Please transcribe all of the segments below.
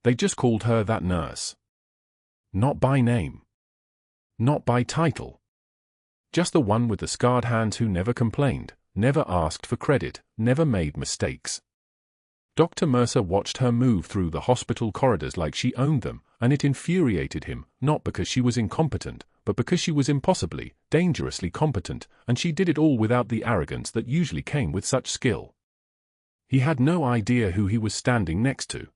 They just called her that nurse. Not by name. Not by title. Just the one with the scarred hands who never complained, never asked for credit, never made mistakes. Dr. Mercer watched her move through the hospital corridors like she owned them, and it infuriated him, not because she was incompetent, but because she was impossibly, dangerously competent, and she did it all without the arrogance that usually came with such skill. He had no idea who he was standing next to.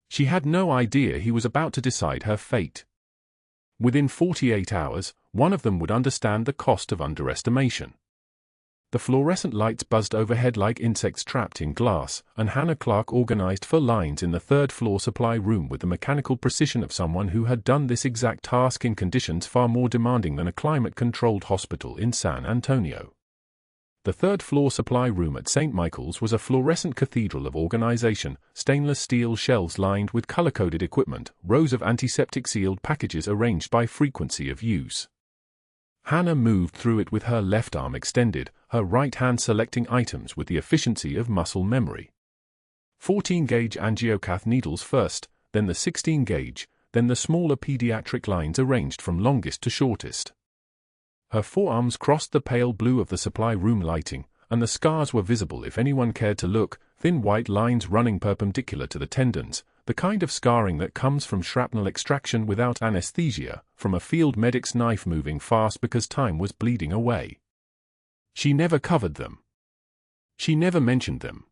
She had no idea he was about to decide her fate. Within 48 hours, one of them would understand the cost of underestimation. The fluorescent lights buzzed overhead like insects trapped in glass, and Hannah Clarke organized for lines in the third-floor supply room with the mechanical precision of someone who had done this exact task in conditions far more demanding than a climate-controlled hospital in San Antonio. The third-floor supply room at St. Michael's was a fluorescent cathedral of organization, stainless steel shelves lined with color-coded equipment, rows of antiseptic sealed packages arranged by frequency of use. Hannah moved through it with her left arm extended, her right hand selecting items with the efficiency of muscle memory. 14-gauge angiocath needles first, then the 16-gauge, then the smaller pediatric lines arranged from longest to shortest. Her forearms crossed the pale blue of the supply room lighting, and the scars were visible if anyone cared to look, thin white lines running perpendicular to the tendons, the kind of scarring that comes from shrapnel extraction without anesthesia, from a field medic's knife moving fast because time was bleeding away. She never covered them. She never mentioned them.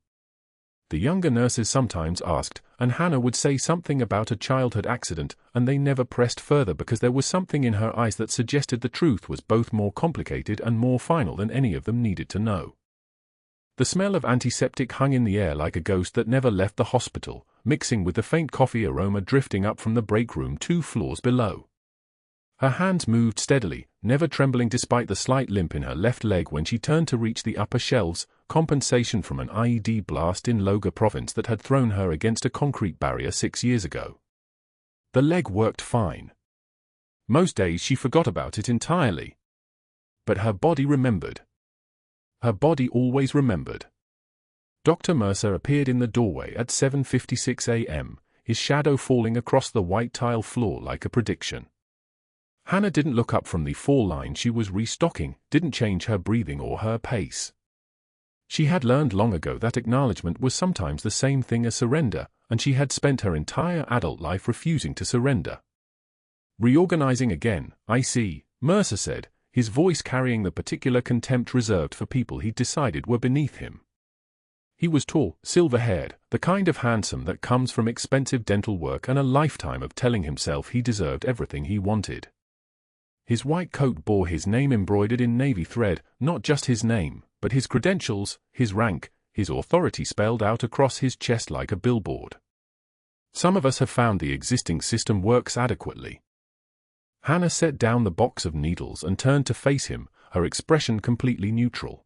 The younger nurses sometimes asked, and Hannah would say something about a childhood accident, and they never pressed further because there was something in her eyes that suggested the truth was both more complicated and more final than any of them needed to know. The smell of antiseptic hung in the air like a ghost that never left the hospital, mixing with the faint coffee aroma drifting up from the break room 2 floors below. Her hands moved steadily, never trembling despite the slight limp in her left leg when she turned to reach the upper shelves, compensation from an IED blast in Loga province that had thrown her against a concrete barrier 6 years ago. The leg worked fine. Most days she forgot about it entirely. But her body remembered. Her body always remembered. Dr. Mercer appeared in the doorway at 7:56 a.m., his shadow falling across the white tile floor like a prediction. Hannah didn't look up from the 4 lines she was restocking, didn't change her breathing or her pace. She had learned long ago that acknowledgement was sometimes the same thing as surrender, and she had spent her entire adult life refusing to surrender. Reorganizing again, I see, Mercer said, his voice carrying the particular contempt reserved for people he decided were beneath him. He was tall, silver-haired, the kind of handsome that comes from expensive dental work and a lifetime of telling himself he deserved everything he wanted. His white coat bore his name embroidered in navy thread, not just his name, but his credentials, his rank, his authority spelled out across his chest like a billboard. Some of us have found the existing system works adequately. Hannah set down the box of needles and turned to face him, her expression completely neutral.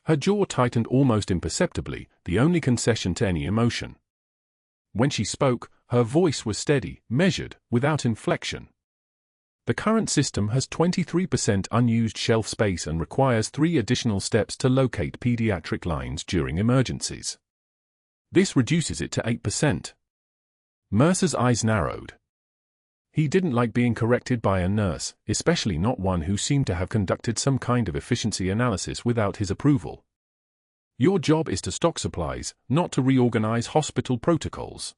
Her jaw tightened almost imperceptibly, the only concession to any emotion. When she spoke, her voice was steady, measured, without inflection. The current system has 23% unused shelf space and requires 3 additional steps to locate pediatric lines during emergencies. This reduces it to 8%. Mercer's eyes narrowed. He didn't like being corrected by a nurse, especially not one who seemed to have conducted some kind of efficiency analysis without his approval. Your job is to stock supplies, not to reorganize hospital protocols.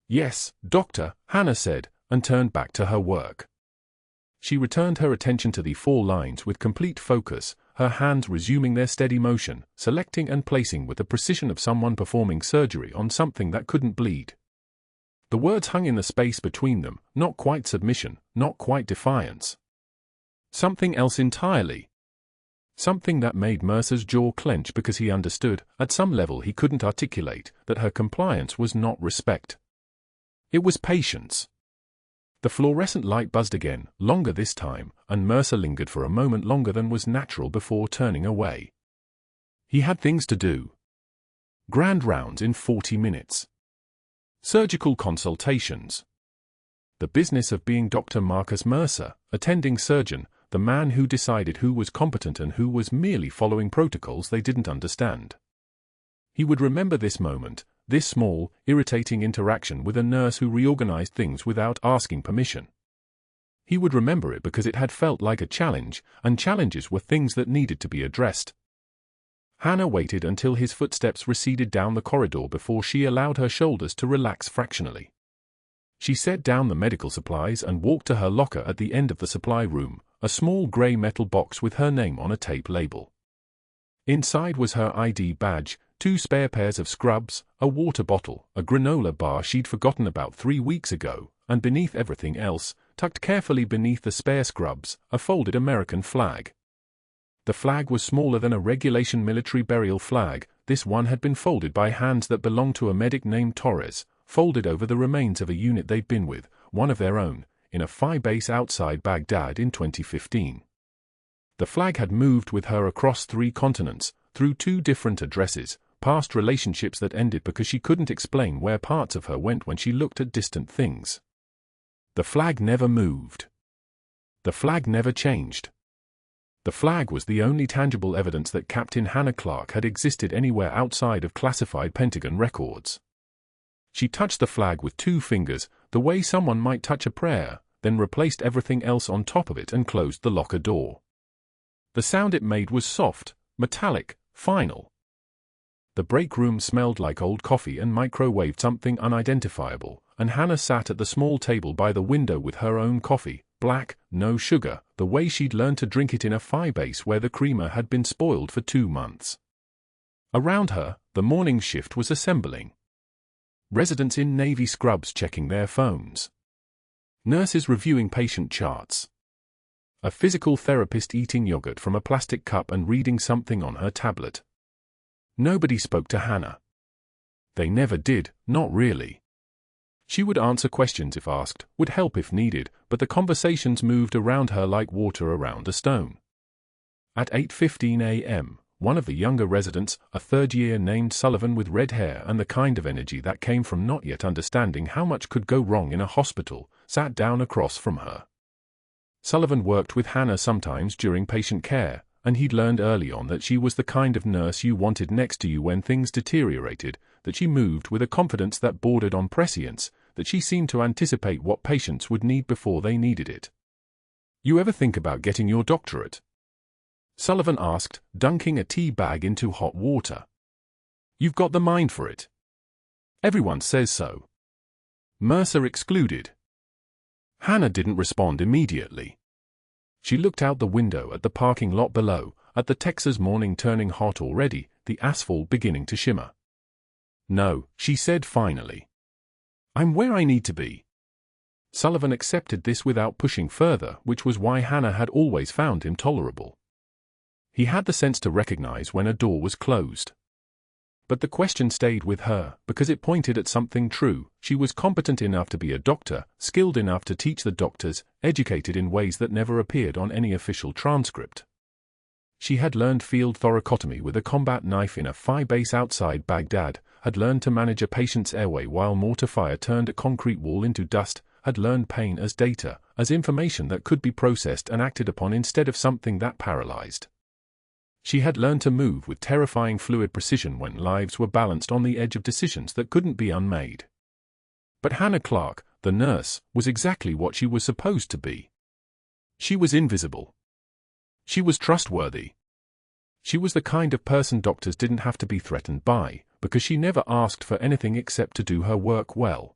Yes, doctor, Hannah said, and turned back to her work. She returned her attention to the 4 lines with complete focus, her hands resuming their steady motion, selecting and placing with the precision of someone performing surgery on something that couldn't bleed. The words hung in the space between them, not quite submission, not quite defiance. Something else entirely. Something that made Mercer's jaw clench because he understood, at some level he couldn't articulate, that her compliance was not respect. It was patience. The fluorescent light buzzed again, longer this time, and Mercer lingered for a moment longer than was natural before turning away. He had things to do. Grand rounds in 40 minutes. Surgical consultations. The business of being Dr. Marcus Mercer, attending surgeon, the man who decided who was competent and who was merely following protocols they didn't understand. He would remember this moment, this small, irritating interaction with a nurse who reorganized things without asking permission. He would remember it because it had felt like a challenge, and challenges were things that needed to be addressed. Hannah waited until his footsteps receded down the corridor before she allowed her shoulders to relax fractionally. She set down the medical supplies and walked to her locker at the end of the supply room, a small grey metal box with her name on a tape label. Inside was her ID badge, 2 spare pairs of scrubs, a water bottle, a granola bar she'd forgotten about 3 weeks ago, and beneath everything else, tucked carefully beneath the spare scrubs, a folded American flag. The flag was smaller than a regulation military burial flag. This one had been folded by hands that belonged to a medic named Torres, folded over the remains of a unit they'd been with, one of their own, in a FI base outside Baghdad in 2015. The flag had moved with her across 3 continents, through 2 different addresses, past relationships that ended because she couldn't explain where parts of her went when she looked at distant things. The flag never moved. The flag never changed. The flag was the only tangible evidence that Captain Hannah Clarke had existed anywhere outside of classified Pentagon records. She touched the flag with 2 fingers, the way someone might touch a prayer, then replaced everything else on top of it and closed the locker door. The sound it made was soft, metallic, final. The break room smelled like old coffee and microwaved something unidentifiable, and Hannah sat at the small table by the window with her own coffee, black, no sugar, the way she'd learned to drink it in a FI base where the creamer had been spoiled for 2 months. Around her, the morning shift was assembling. Residents in navy scrubs checking their phones. Nurses reviewing patient charts. A physical therapist eating yogurt from a plastic cup and reading something on her tablet. Nobody spoke to Hannah. They never did, not really. She would answer questions if asked, would help if needed, but the conversations moved around her like water around a stone. At 8:15 a.m., one of the younger residents, a 3rd-year named Sullivan with red hair and the kind of energy that came from not yet understanding how much could go wrong in a hospital, sat down across from her. Sullivan worked with Hannah sometimes during patient care, and he'd learned early on that she was the kind of nurse you wanted next to you when things deteriorated, that she moved with a confidence that bordered on prescience, that she seemed to anticipate what patients would need before they needed it. "You ever think about getting your doctorate?" Sullivan asked, dunking a tea bag into hot water. "You've got the mind for it. Everyone says so. Mercer excluded." Hannah didn't respond immediately. She looked out the window at the parking lot below, at the Texas morning turning hot already, the asphalt beginning to shimmer. "No," she said finally. "I'm where I need to be." Sullivan accepted this without pushing further, which was why Hannah had always found him tolerable. He had the sense to recognize when a door was closed. But the question stayed with her, because it pointed at something true. She was competent enough to be a doctor, skilled enough to teach the doctors, educated in ways that never appeared on any official transcript. She had learned field thoracotomy with a combat knife in a FI base outside Baghdad, had learned to manage a patient's airway while mortar fire turned a concrete wall into dust, had learned pain as data, as information that could be processed and acted upon instead of something that paralyzed. She had learned to move with terrifying fluid precision when lives were balanced on the edge of decisions that couldn't be unmade. But Hannah Clarke, the nurse, was exactly what she was supposed to be. She was invisible. She was trustworthy. She was the kind of person doctors didn't have to be threatened by, because she never asked for anything except to do her work well.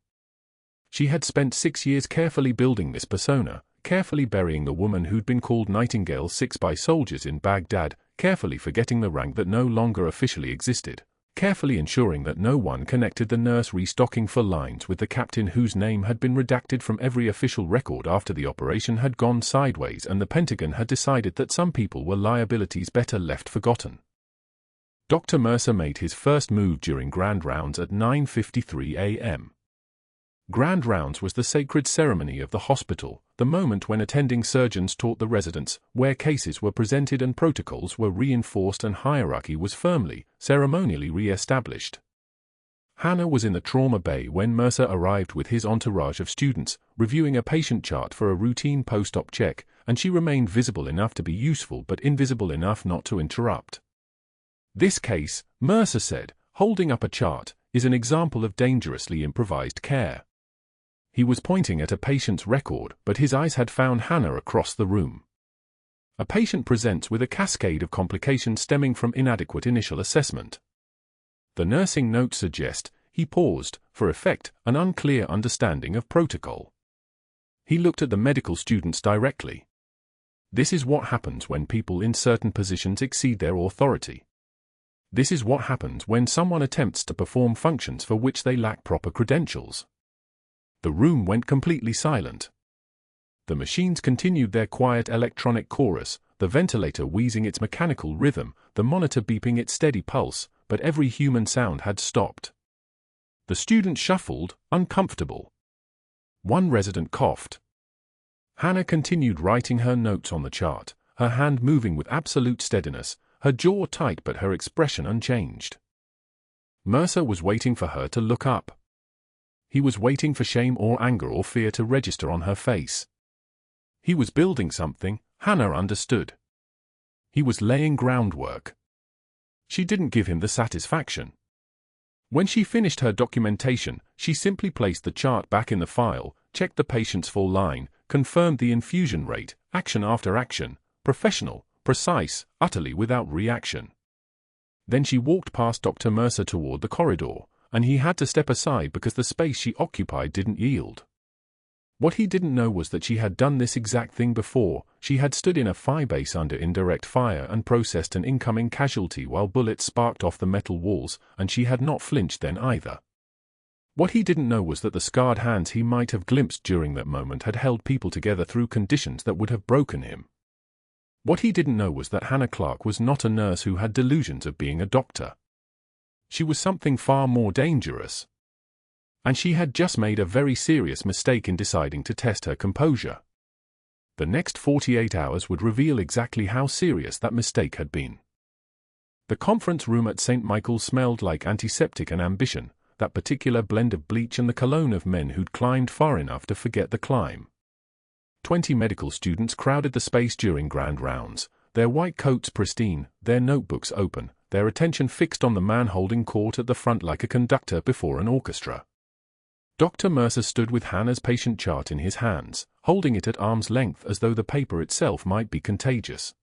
She had spent 6 years carefully building this persona, carefully burying the woman who'd been called Nightingale 6 by soldiers in Baghdad, carefully forgetting the rank that no longer officially existed, carefully ensuring that no one connected the nurse restocking for lines with the captain whose name had been redacted from every official record after the operation had gone sideways and the Pentagon had decided that some people were liabilities better left forgotten. Dr. Mercer made his first move during Grand Rounds at 9:53 a.m. Grand Rounds was the sacred ceremony of the hospital, the moment when attending surgeons taught the residents, where cases were presented and protocols were reinforced and hierarchy was firmly, ceremonially re-established. Hannah was in the trauma bay when Mercer arrived with his entourage of students, reviewing a patient chart for a routine post-op check, and she remained visible enough to be useful but invisible enough not to interrupt. "This case," Mercer said, holding up a chart, is an example of dangerously improvised care. He was pointing at a patient's record, but his eyes had found Hannah across the room. A patient presents with a cascade of complications stemming from inadequate initial assessment. The nursing notes suggest he paused, for effect, an unclear understanding of protocol. He looked at the medical students directly. This is what happens when people in certain positions exceed their authority. This is what happens when someone attempts to perform functions for which they lack proper credentials. The room went completely silent. The machines continued their quiet electronic chorus, the ventilator wheezing its mechanical rhythm, the monitor beeping its steady pulse, but every human sound had stopped. The students shuffled, uncomfortable. One resident coughed. Hannah continued writing her notes on the chart, her hand moving with absolute steadiness, her jaw tight but her expression unchanged. Mercer was waiting for her to look up. He was waiting for shame or anger or fear to register on her face. He was building something, Hannah understood. He was laying groundwork. She didn't give him the satisfaction. When she finished her documentation, she simply placed the chart back in the file, checked the patient's full line, confirmed the infusion rate, action after action, professional, precise, utterly without reaction. Then she walked past Dr. Mercer toward the corridor, and he had to step aside because the space she occupied didn't yield. What he didn't know was that she had done this exact thing before. She had stood in a fire base under indirect fire and processed an incoming casualty while bullets sparked off the metal walls, and she had not flinched then either. What he didn't know was that the scarred hands he might have glimpsed during that moment had held people together through conditions that would have broken him. What he didn't know was that Hannah Clarke was not a nurse who had delusions of being a doctor. She was something far more dangerous. And she had just made a very serious mistake in deciding to test her composure. The next 48 hours would reveal exactly how serious that mistake had been. The conference room at St. Michael's smelled like antiseptic and ambition, that particular blend of bleach and the cologne of men who'd climbed far enough to forget the climb. 20 medical students crowded the space during grand rounds, their white coats pristine, their notebooks open, their attention fixed on the man holding court at the front like a conductor before an orchestra. Dr. Mercer stood with Hannah's patient chart in his hands, holding it at arm's length as though the paper itself might be contagious.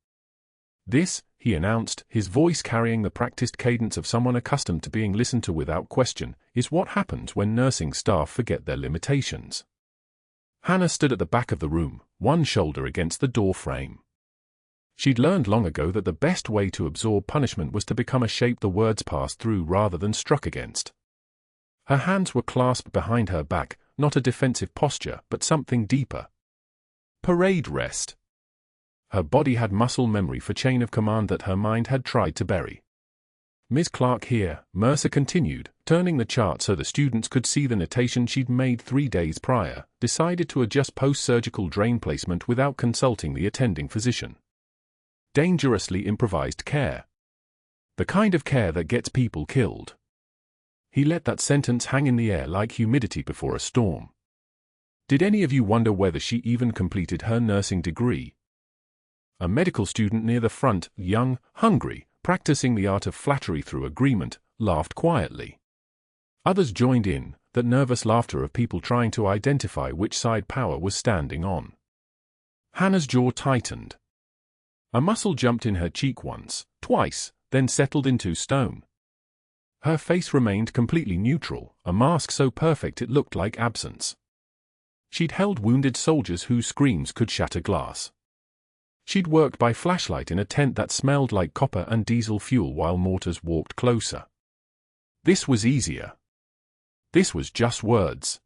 "This," he announced, his voice carrying the practiced cadence of someone accustomed to being listened to without question, "is what happens when nursing staff forget their limitations." Hannah stood at the back of the room, one shoulder against the door frame. She'd learned long ago that the best way to absorb punishment was to become a shape the words passed through rather than struck against. Her hands were clasped behind her back, not a defensive posture, but something deeper. Parade rest. Her body had muscle memory for chain of command that her mind had tried to bury. "Ms. Clarke here," Mercer continued, turning the chart so the students could see the notation she'd made 3 days prior, decided to adjust post-surgical drain placement without consulting the attending physician. Dangerously improvised care. The kind of care that gets people killed. He let that sentence hang in the air like humidity before a storm. Did any of you wonder whether she even completed her nursing degree? A medical student near the front, young, hungry, practicing the art of flattery through agreement, laughed quietly. Others joined in, that nervous laughter of people trying to identify which side power was standing on. Hannah's jaw tightened. A muscle jumped in her cheek once, twice, then settled into stone. Her face remained completely neutral, a mask so perfect it looked like absence. She'd held wounded soldiers whose screams could shatter glass. She'd worked by flashlight in a tent that smelled like copper and diesel fuel while mortars walked closer. This was easier. This was just words.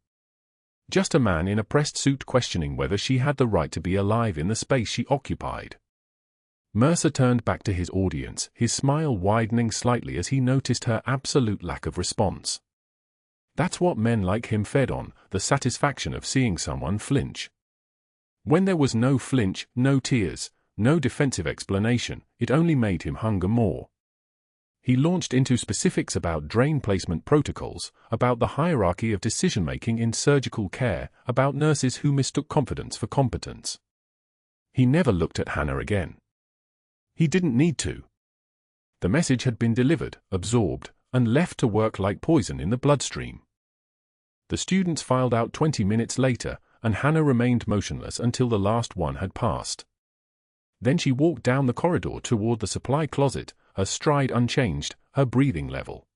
Just a man in a pressed suit questioning whether she had the right to be alive in the space she occupied. Mercer turned back to his audience, his smile widening slightly as he noticed her absolute lack of response. That's what men like him fed on, the satisfaction of seeing someone flinch. When there was no flinch, no tears, no defensive explanation, it only made him hunger more. He launched into specifics about drain placement protocols, about the hierarchy of decision-making in surgical care, about nurses who mistook confidence for competence. He never looked at Hannah again. He didn't need to. The message had been delivered, absorbed, and left to work like poison in the bloodstream. The students filed out 20 minutes later, and Hannah remained motionless until the last one had passed. Then she walked down the corridor toward the supply closet, her stride unchanged, her breathing level.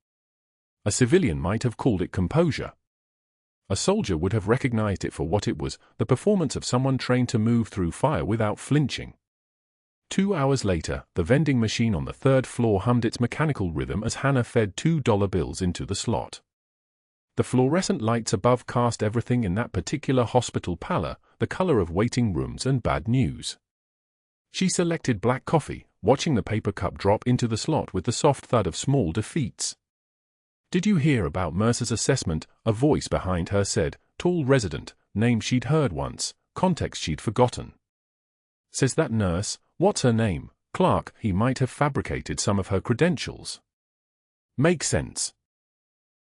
A civilian might have called it composure. A soldier would have recognized it for what it was, the performance of someone trained to move through fire without flinching. 2 hours later, the vending machine on the third floor hummed its mechanical rhythm as Hannah fed $2 bills into the slot. The fluorescent lights above cast everything in that particular hospital pallor, the color of waiting rooms and bad news. She selected black coffee, watching the paper cup drop into the slot with the soft thud of small defeats. "Did you hear about Mercer's assessment?" a voice behind her said, tall resident, name she'd heard once, context she'd forgotten. "Says that nurse, what's her name, Clarke?" He might have fabricated some of her credentials. "Makes sense.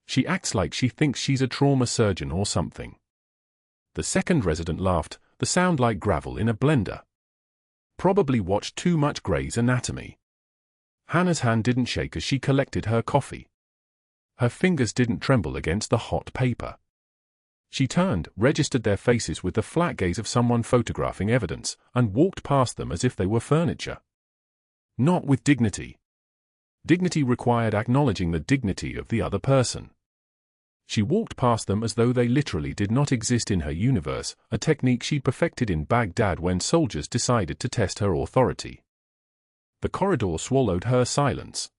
She acts like she thinks she's a trauma surgeon or something." The second resident laughed, the sound like gravel in a blender. "Probably watched too much Grey's Anatomy." Hannah's hand didn't shake as she collected her coffee. Her fingers didn't tremble against the hot paper. She turned, registered their faces with the flat gaze of someone photographing evidence, and walked past them as if they were furniture. Not with dignity. Dignity required acknowledging the dignity of the other person. She walked past them as though they literally did not exist in her universe, a technique she'd perfected in Baghdad when soldiers decided to test her authority. The corridor swallowed her silence.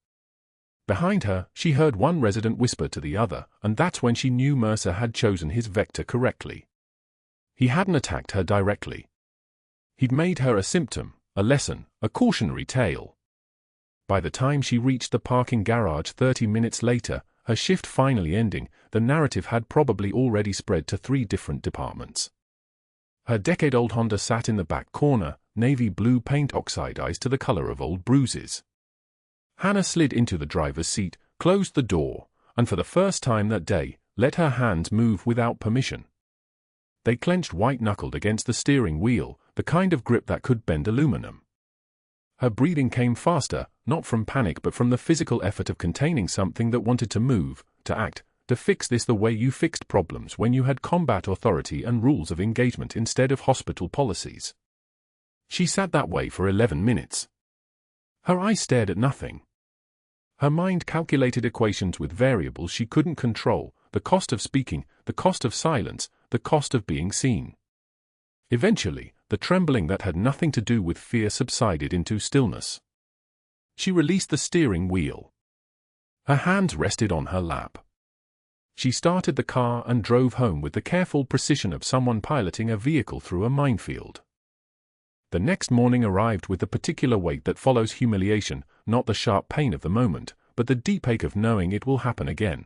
Behind her, she heard one resident whisper to the other, and that's when she knew Mercer had chosen his vector correctly. He hadn't attacked her directly. He'd made her a symptom, a lesson, a cautionary tale. By the time she reached the parking garage 30 minutes later, her shift finally ending, the narrative had probably already spread to 3 different departments. Her decade-old Honda sat in the back corner, navy blue paint oxidized to the color of old bruises. Hannah slid into the driver's seat, closed the door, and for the first time that day, let her hands move without permission. They clenched white-knuckled against the steering wheel, the kind of grip that could bend aluminum. Her breathing came faster, not from panic but from the physical effort of containing something that wanted to move, to act, to fix this the way you fixed problems when you had combat authority and rules of engagement instead of hospital policies. She sat that way for 11 minutes. Her eyes stared at nothing. Her mind calculated equations with variables she couldn't control, the cost of speaking, the cost of silence, the cost of being seen. Eventually, the trembling that had nothing to do with fear subsided into stillness. She released the steering wheel. Her hands rested on her lap. She started the car and drove home with the careful precision of someone piloting a vehicle through a minefield. The next morning arrived with the particular weight that follows humiliation, not the sharp pain of the moment, but the deep ache of knowing it will happen again.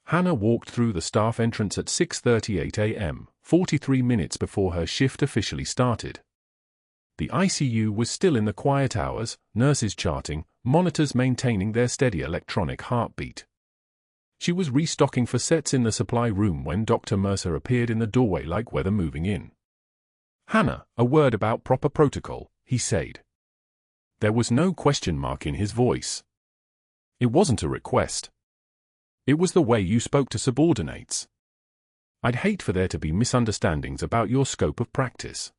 Hannah walked through the staff entrance at 6:38 a.m., 43 minutes before her shift officially started. The ICU was still in the quiet hours, nurses charting, monitors maintaining their steady electronic heartbeat. She was restocking for sets in the supply room when Dr. Mercer appeared in the doorway like weather moving in. "Hannah, a word about proper protocol," he said. There was no question mark in his voice. It wasn't a request. It was the way you spoke to subordinates. "I'd hate for there to be misunderstandings about your scope of practice.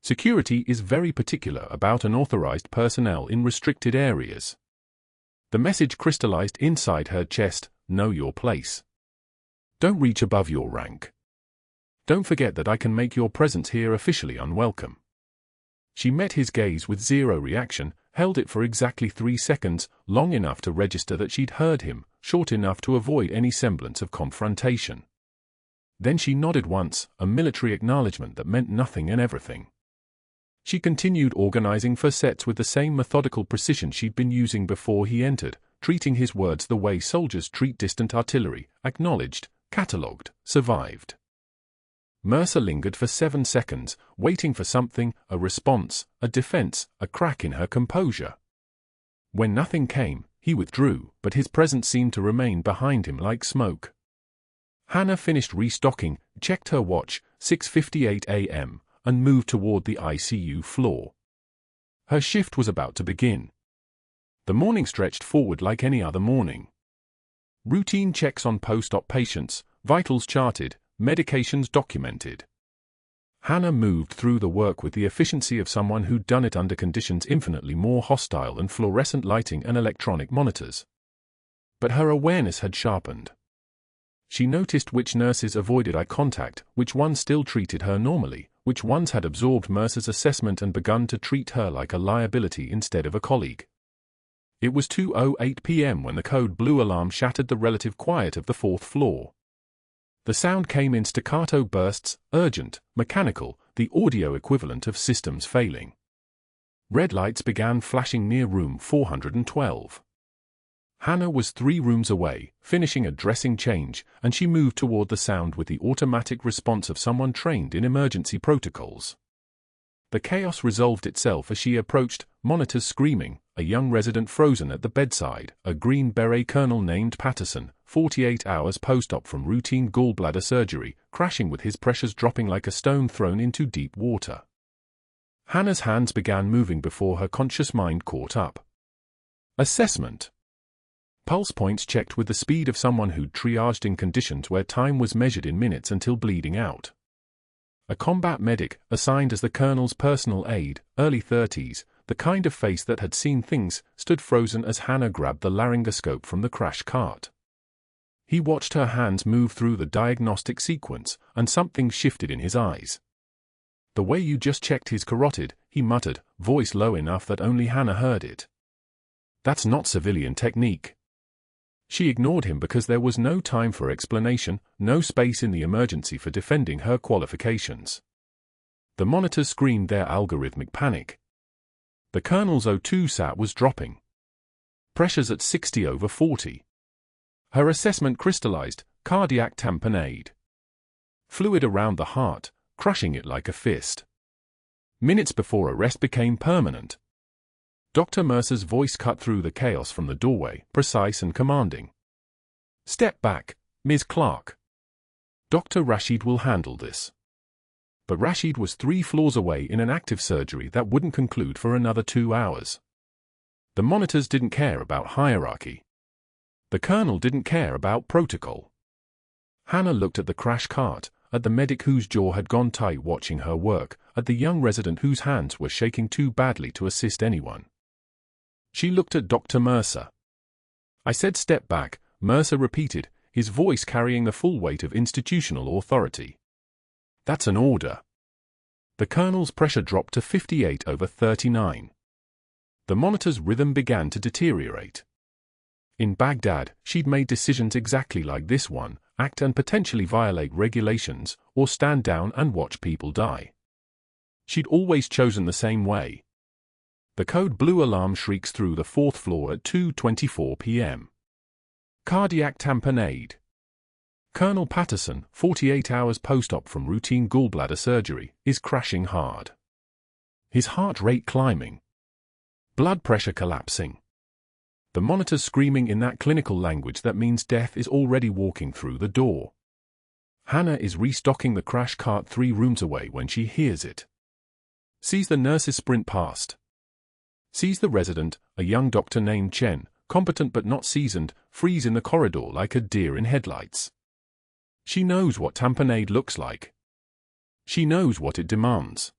Security is very particular about unauthorized personnel in restricted areas." The message crystallized inside her chest, know your place. Don't reach above your rank. Don't forget that I can make your presence here officially unwelcome. She met his gaze with zero reaction, held it for exactly 3 seconds, long enough to register that she'd heard him, short enough to avoid any semblance of confrontation. Then she nodded once, a military acknowledgement that meant nothing and everything. She continued organizing for sets with the same methodical precision she'd been using before he entered, treating his words the way soldiers treat distant artillery, acknowledged, catalogued, survived. Mercer lingered for 7 seconds, waiting for something, a response, a defense, a crack in her composure. When nothing came, he withdrew, but his presence seemed to remain behind him like smoke. Hannah finished restocking, checked her watch, 6:58 a.m., and moved toward the ICU floor. Her shift was about to begin. The morning stretched forward like any other morning. Routine checks on post-op patients, vitals charted, medications documented. Hannah moved through the work with the efficiency of someone who'd done it under conditions infinitely more hostile than fluorescent lighting and electronic monitors. But her awareness had sharpened. She noticed which nurses avoided eye contact, which ones still treated her normally, which ones had absorbed Mercer's assessment and begun to treat her like a liability instead of a colleague. It was 2:08 p.m. when the code blue alarm shattered the relative quiet of the fourth floor. The sound came in staccato bursts, urgent, mechanical, the audio equivalent of systems failing. Red lights began flashing near room 412. Hannah was 3 rooms away, finishing a dressing change, and she moved toward the sound with the automatic response of someone trained in emergency protocols. The chaos resolved itself as she approached, monitors screaming, a young resident frozen at the bedside, a Green Beret colonel named Patterson, 48 hours post-op from routine gallbladder surgery, crashing with his pressures dropping like a stone thrown into deep water. Hannah's hands began moving before her conscious mind caught up. Assessment. Pulse points checked with the speed of someone who'd triaged in conditions where time was measured in minutes until bleeding out. A combat medic, assigned as the colonel's personal aide, early 30s, the kind of face that had seen things, stood frozen as Hannah grabbed the laryngoscope from the crash cart. He watched her hands move through the diagnostic sequence, and something shifted in his eyes. "The way you just checked his carotid," he muttered, voice low enough that only Hannah heard it. "That's not civilian technique." She ignored him because there was no time for explanation, no space in the emergency for defending her qualifications. The monitors screamed their algorithmic panic. The colonel's O2 sat was dropping. Pressures at 60/40. Her assessment crystallized, cardiac tamponade. Fluid around the heart, crushing it like a fist. Minutes before arrest became permanent. Dr. Mercer's voice cut through the chaos from the doorway, precise and commanding. "Step back, Ms. Clarke. Dr. Rashid will handle this." But Rashid was 3 floors away in an active surgery that wouldn't conclude for another 2 hours. The monitors didn't care about hierarchy. The colonel didn't care about protocol. Hannah looked at the crash cart, at the medic whose jaw had gone tight watching her work, at the young resident whose hands were shaking too badly to assist anyone. She looked at Dr. Mercer. "I said step back," Mercer repeated, his voice carrying the full weight of institutional authority. "That's an order." The colonel's pressure dropped to 58/39. The monitor's rhythm began to deteriorate. In Baghdad, she'd made decisions exactly like this one: act and potentially violate regulations, or stand down and watch people die. She'd always chosen the same way. The code blue alarm shrieks through the 4th floor at 2:24 p.m. Cardiac tamponade. Colonel Patterson, 48 hours post-op from routine gallbladder surgery, is crashing hard. His heart rate climbing. Blood pressure collapsing. The monitor's screaming in that clinical language that means death is already walking through the door. Hannah is restocking the crash cart 3 rooms away when she hears it. Sees the nurses sprint past. Sees the resident, a young doctor named Chen, competent but not seasoned, freeze in the corridor like a deer in headlights. She knows what tamponade looks like. She knows what it demands.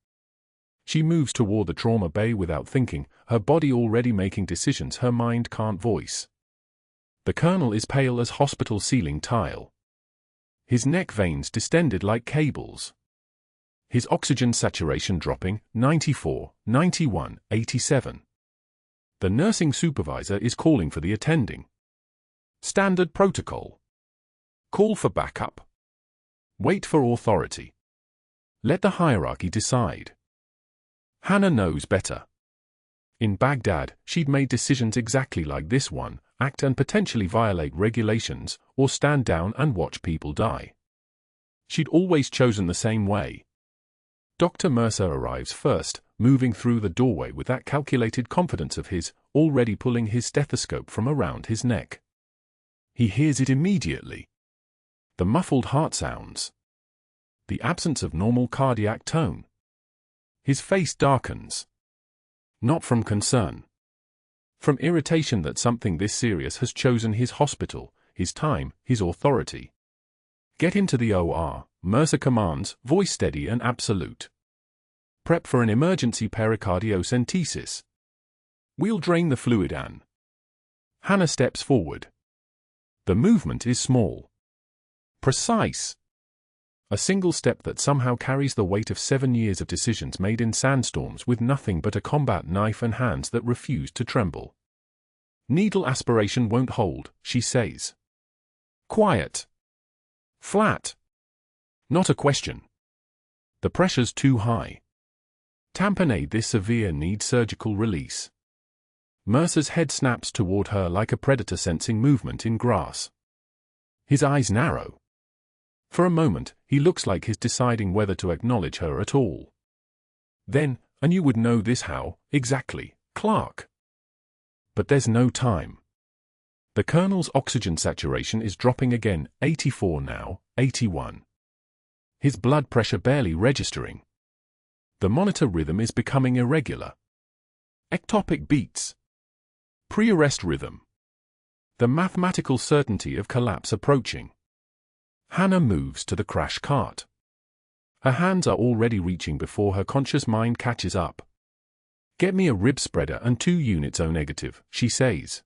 She moves toward the trauma bay without thinking, her body already making decisions her mind can't voice. The colonel is pale as hospital ceiling tile. His neck veins distended like cables. His oxygen saturation dropping, 94, 91, 87. The nursing supervisor is calling for the attending. Standard protocol. Call for backup. Wait for authority. Let the hierarchy decide. Hannah knows better. In Baghdad, she'd made decisions exactly like this one: act and potentially violate regulations, or stand down and watch people die. She'd always chosen the same way. Dr. Mercer arrives first, moving through the doorway with that calculated confidence of his, already pulling his stethoscope from around his neck. He hears it immediately. The muffled heart sounds. The absence of normal cardiac tone. His face darkens. Not from concern. From irritation that something this serious has chosen his hospital, his time, his authority. Get into the OR, Mercer commands, voice steady and absolute. Prep for an emergency pericardiocentesis. We'll drain the fluid, Anne. Hannah steps forward. The movement is small. Precise. A single step that somehow carries the weight of 7 years of decisions made in sandstorms with nothing but a combat knife and hands that refuse to tremble. Needle aspiration won't hold, she says. Quiet. Flat. Not a question. The pressure's too high. Tamponade this severe needs surgical release. Mercer's head snaps toward her like a predator sensing movement in grass. His eyes narrow. For a moment, he looks like he's deciding whether to acknowledge her at all. Then, and you would know this how, exactly, Clarke. But there's no time. The Colonel's oxygen saturation is dropping again, 84 now, 81. His blood pressure barely registering. The monitor rhythm is becoming irregular. Ectopic beats. Pre-arrest rhythm. The mathematical certainty of collapse approaching. Hannah moves to the crash cart. Her hands are already reaching before her conscious mind catches up. Get me a rib spreader and 2 units O negative, she says.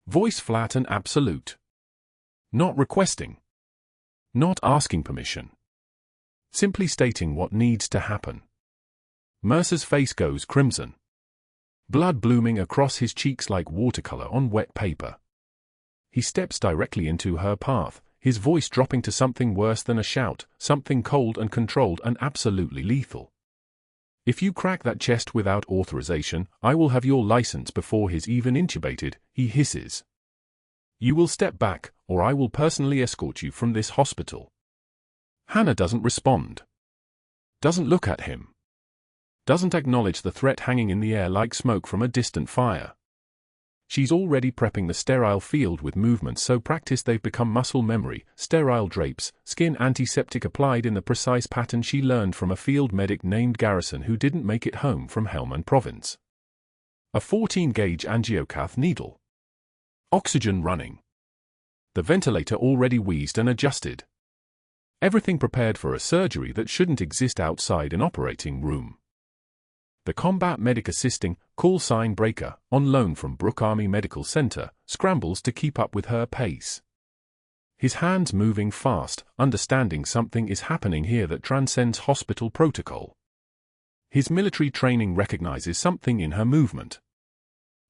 Voice flat and absolute. Not requesting. Not asking permission. Simply stating what needs to happen. Mercer's face goes crimson. Blood blooming across his cheeks like watercolor on wet paper. He steps directly into her path, his voice dropping to something worse than a shout, something cold and controlled and absolutely lethal. If you crack that chest without authorization, I will have your license before he's even intubated, he hisses. You will step back, or I will personally escort you from this hospital. Hannah doesn't respond. Doesn't look at him. Doesn't acknowledge the threat hanging in the air like smoke from a distant fire. She's already prepping the sterile field with movements so practiced they've become muscle memory, sterile drapes, skin antiseptic applied in the precise pattern she learned from a field medic named Garrison who didn't make it home from Helmand Province. A 14-gauge angiocath needle. Oxygen running. The ventilator already wheezed and adjusted. Everything prepared for a surgery that shouldn't exist outside an operating room. The combat medic assisting, call sign Breaker, on loan from Brooke Army Medical Center, scrambles to keep up with her pace. His hands moving fast, understanding something is happening here that transcends hospital protocol. His military training recognizes something in her movement.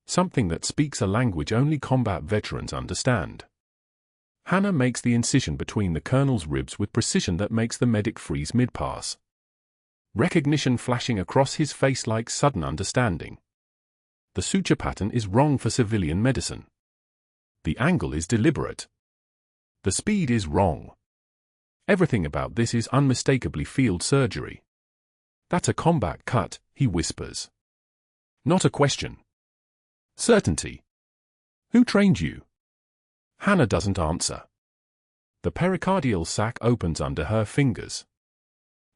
Something that speaks a language only combat veterans understand. Hannah makes the incision between the Colonel's ribs with precision that makes the medic freeze mid-pass. Recognition flashing across his face like sudden understanding. The suture pattern is wrong for civilian medicine. The angle is deliberate. The speed is wrong. Everything about this is unmistakably field surgery. That's a combat cut, he whispers. Not a question. Certainty. Who trained you? Hannah doesn't answer. The pericardial sac opens under her fingers.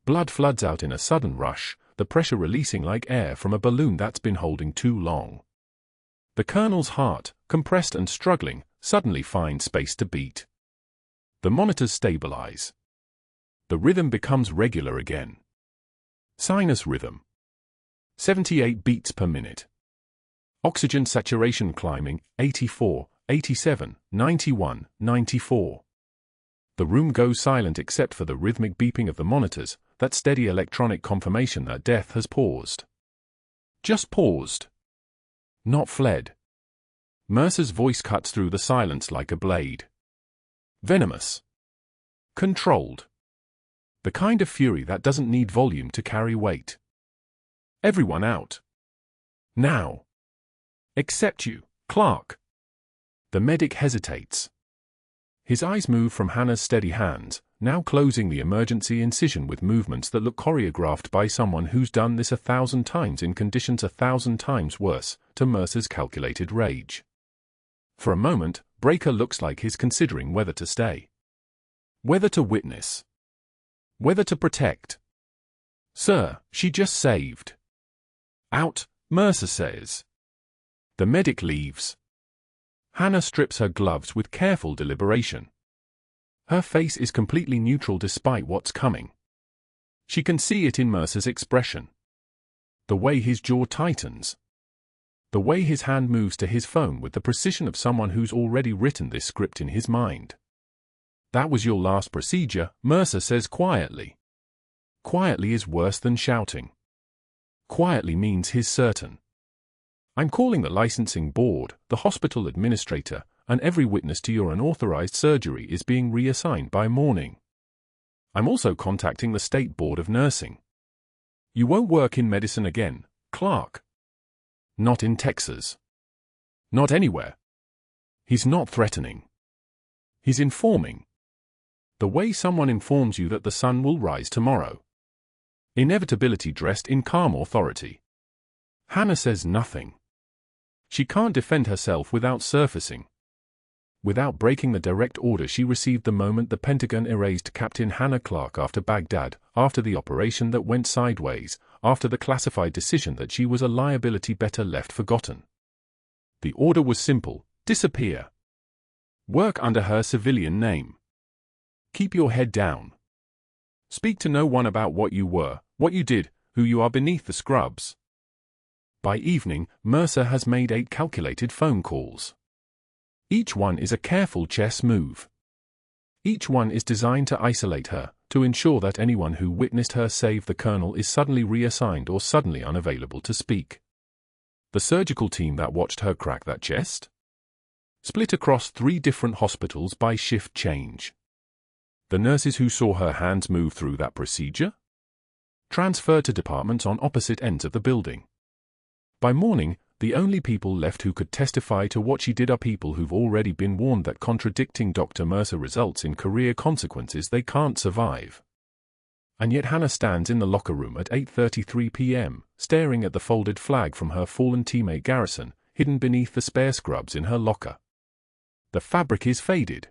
Blood floods out in a sudden rush, the pressure releasing like air from a balloon that's been holding too long. The Colonel's heart, compressed and struggling, suddenly finds space to beat. The monitors stabilize. The rhythm becomes regular again. Sinus rhythm. 78 beats per minute. Oxygen saturation climbing, 84, 87, 91, 94. The room goes silent except for the rhythmic beeping of the monitors, that steady electronic confirmation that death has paused. Just paused. Not fled. Mercer's voice cuts through the silence like a blade. Venomous. Controlled. The kind of fury that doesn't need volume to carry weight. Everyone out. Now. Except you, Clarke. The medic hesitates. His eyes move from Hannah's steady hands, now closing the emergency incision with movements that look choreographed by someone who's done this 1,000 times in conditions 1,000 times worse, to Mercer's calculated rage. For a moment, Breaker looks like he's considering whether to stay. Whether to witness. Whether to protect. Sir, she just saved. Out, Mercer says. The medic leaves. Hannah strips her gloves with careful deliberation. Her face is completely neutral despite what's coming. She can see it in Mercer's expression. The way his jaw tightens. The way his hand moves to his phone with the precision of someone who's already written this script in his mind. "That was your last procedure," Mercer says quietly. Quietly is worse than shouting. Quietly means he's certain. "I'm calling the licensing board, the hospital administrator, and every witness to your unauthorized surgery is being reassigned by morning. I'm also contacting the State Board of Nursing. You won't work in medicine again, Clarke. Not in Texas. Not anywhere." He's not threatening. He's informing. The way someone informs you that the sun will rise tomorrow. Inevitability dressed in calm authority. Hannah says nothing. She can't defend herself without surfacing. Without breaking the direct order she received the moment the Pentagon erased Captain Hannah Clarke after Baghdad, after the operation that went sideways, after the classified decision that she was a liability better left forgotten. The order was simple: disappear. Work under her civilian name. Keep your head down. Speak to no one about what you were, what you did, who you are beneath the scrubs. By evening, Mercer has made 8 calculated phone calls. Each one is a careful chess move. Each one is designed to isolate her, to ensure that anyone who witnessed her save the colonel is suddenly reassigned or suddenly unavailable to speak. The surgical team that watched her crack that chest? Split across 3 different hospitals by shift change. The nurses who saw her hands move through that procedure? Transferred to departments on opposite ends of the building. By morning, the only people left who could testify to what she did are people who've already been warned that contradicting Dr. Mercer results in career consequences they can't survive. And yet Hannah stands in the locker room at 8:33 p.m., staring at the folded flag from her fallen teammate Garrison, hidden beneath the spare scrubs in her locker. The fabric is faded.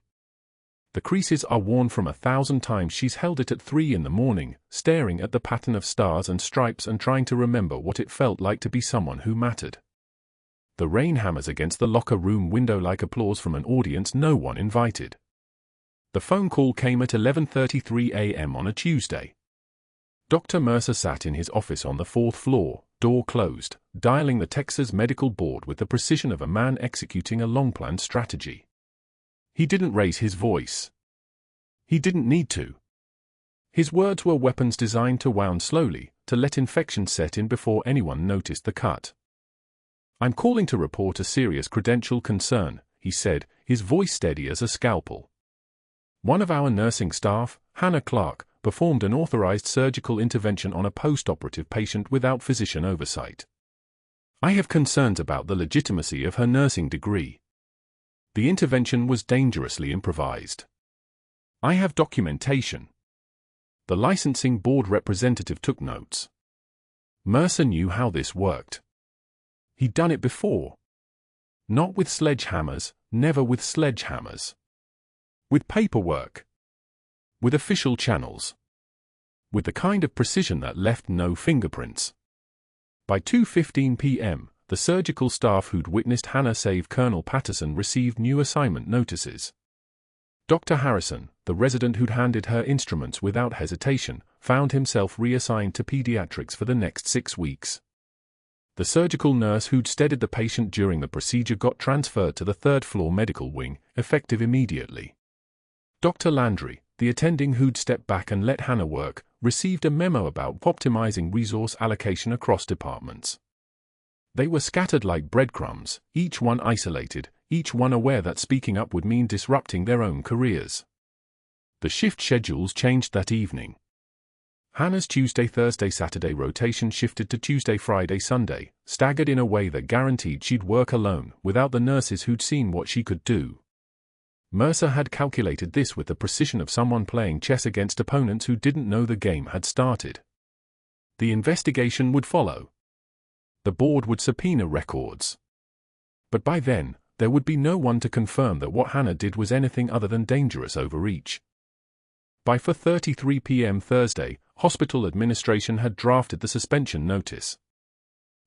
The creases are worn from 1,000 times she's held it at 3 in the morning, staring at the pattern of stars and stripes and trying to remember what it felt like to be someone who mattered. The rain hammers against the locker room window like applause from an audience no one invited. The phone call came at 11:33 a.m. on a Tuesday. Dr. Mercer sat in his office on the 4th floor, door closed, dialing the Texas Medical Board with the precision of a man executing a long-planned strategy. He didn't raise his voice. He didn't need to. His words were weapons designed to wound slowly, to let infection set in before anyone noticed the cut. "I'm calling to report a serious credential concern," he said, his voice steady as a scalpel. "One of our nursing staff, Hannah Clarke, performed an authorized surgical intervention on a post-operative patient without physician oversight. I have concerns about the legitimacy of her nursing degree. The intervention was dangerously improvised. I have documentation." The licensing board representative took notes. Mercer knew how this worked. He'd done it before. Not with sledgehammers, never with sledgehammers. With paperwork. With official channels. With the kind of precision that left no fingerprints. By 2:15 p.m., the surgical staff who'd witnessed Hannah save Colonel Patterson received new assignment notices. Dr. Harrison, the resident who'd handed her instruments without hesitation, found himself reassigned to pediatrics for the next 6 weeks. The surgical nurse who'd steadied the patient during the procedure got transferred to the 3rd-floor medical wing, effective immediately. Dr. Landry, the attending who'd stepped back and let Hannah work, received a memo about optimizing resource allocation across departments. They were scattered like breadcrumbs, each one isolated, each one aware that speaking up would mean disrupting their own careers. The shift schedules changed that evening. Hannah's Tuesday, Thursday, Saturday rotation shifted to Tuesday, Friday, Sunday, staggered in a way that guaranteed she'd work alone, without the nurses who'd seen what she could do. Mercer had calculated this with the precision of someone playing chess against opponents who didn't know the game had started. The investigation would follow. The board would subpoena records. But by then, there would be no one to confirm that what Hannah did was anything other than dangerous overreach. By 4:33 p.m. Thursday, hospital administration had drafted the suspension notice.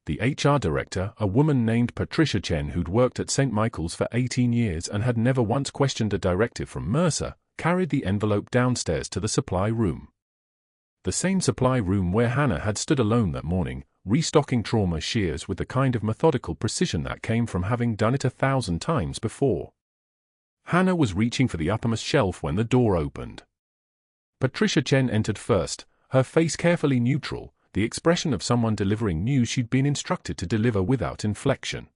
The HR director, a woman named Patricia Chen who'd worked at St. Michael's for 18 years and had never once questioned a directive from Mercer, carried the envelope downstairs to the supply room. The same supply room where Hannah had stood alone that morning, restocking trauma shears with the kind of methodical precision that came from having done it 1,000 times before. Hannah was reaching for the uppermost shelf when the door opened. Patricia Chen entered first, her face carefully neutral, the expression of someone delivering news she'd been instructed to deliver without inflection.